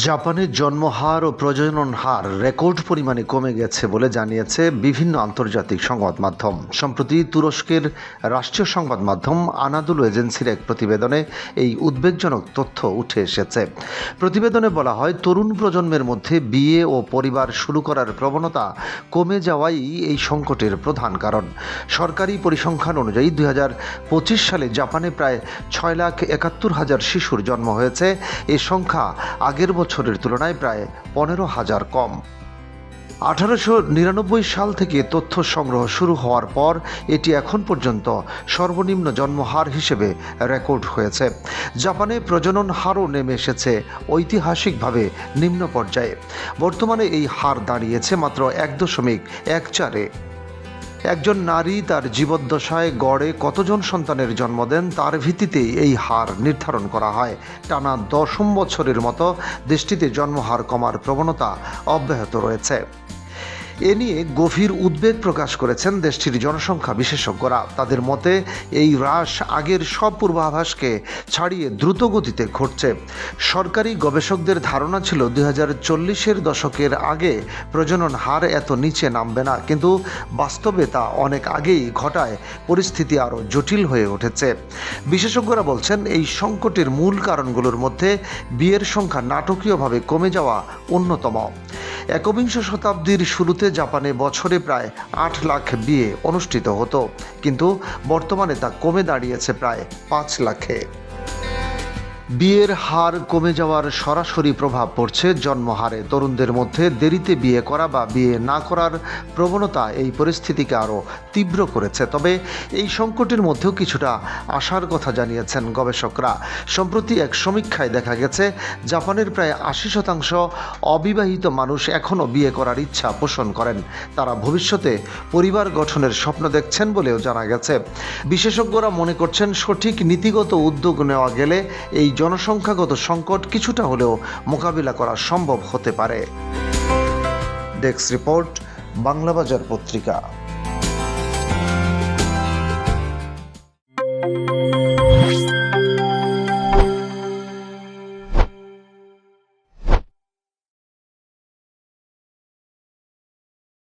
জাপানের জন্মহার ও প্রজনন হার রেকর্ড পরিমাণে কমে গেছে বলে জানিয়েছে বিভিন্ন আন্তর্জাতিক সংবাদ মাধ্যম। সম্প্রতি তুরস্কের রাষ্ট্রীয় সংবাদ মাধ্যম আনাদোলু এজেন্সির এক প্রতিবেদনে এই উদ্বেগজনক তথ্য উঠে এসেছে। প্রতিবেদনে বলা হয়, তরুণ প্রজন্মের মধ্যে বিয়ে ও পরিবার শুরু করার প্রবণতা কমে যাওয়াই এই সংকটের প্রধান কারণ। সরকারি পরিসংখ্যান অনুযায়ী 2025 সালে জাপানে প্রায় 6,71,000 শিশুর জন্ম হয়েছে। এ সংখ্যা আগের বছরের তুলনায় প্রায় 15,000 কম। 1899 সাল থেকে তথ্য সংগ্রহ শুরু হওয়ার পর এটি এখন পর্যন্ত সর্বনিম্ন জন্মহার হিসেবে রেকর্ড হয়েছে। জাপানে প্রজনন হারও নেমে এসেছে ঐতিহাসিকভাবে নিম্ন পর্যায়ে। বর্তমানে এই হার দাঁড়িয়েছে মাত্র 1.14-এ। একজন নারী তার জীবদ্দশায় গড়ে কতজন সন্তানের জন্ম দেন তার ভিত্তিতেই এই হার নির্ধারণ করা হয়। টানা 10 বছরের মতো দেশটিতে জন্মহার কমার প্রবণতা অব্যাহত রয়েছে। এ নিয়ে গভীর উদ্বেগ প্রকাশ করেছেন দেশটির জনসংখ্যা বিশেষজ্ঞরা। তাদের মতে এই হ্রাস আগের সব পূর্বাভাসকে ছাড়িয়ে দ্রুত গতিতে ঘটছে। সরকারি গবেষকদের ধারণা ছিল 2040-এর দশকের আগে প্রজনন হার এত নিচে নামবে না, কিন্তু বাস্তবে তা অনেক আগেই ঘটায় পরিস্থিতি আরও জটিল হয়ে উঠেছে। বিশেষজ্ঞরা বলছেন, এই সংকটের মূল কারণগুলোর মধ্যে বিয়ের সংখ্যা নাটকীয়ভাবে কমে যাওয়া অন্যতম। একবিংশ শতাব্দীর শুরুতে জাপানে বছরে প্রায় 8 লাখ বিয়ে অনুষ্ঠিত হতো, কিন্তু বর্তমানে তা কমে দাঁড়িয়েছে প্রায় 5 লাখে। বিয়ের হার কমে যাওয়ার সরাসরি প্রভাব পড়ছে জন্মহারে। তরুণদের মধ্যে দেরিতে বিয়ে করা বা বিয়ে না করার প্রবণতা এই পরিস্থিতিকে আরও তীব্র করেছে। তবে এই সংকটের মধ্যেও কিছুটা আশার কথা জানিয়েছেন গবেষকরা। সম্প্রতি এক সমীক্ষায় দেখা গেছে, জাপানের প্রায় 80% অবিবাহিত মানুষ এখনও বিয়ে করার ইচ্ছা পোষণ করেন। তারা ভবিষ্যতে পরিবার গঠনের স্বপ্ন দেখছেন বলেও জানা গেছে। বিশেষজ্ঞরা মনে করছেন, সঠিক নীতিগত উদ্যোগ নেওয়া গেলে এই জনসংখ্যাগত সংকট কিছুটা হলেও মোকাবিলা করা সম্ভব হতে পারে। ডেস্ক রিপোর্ট, বাংলাবাজার পত্রিকা।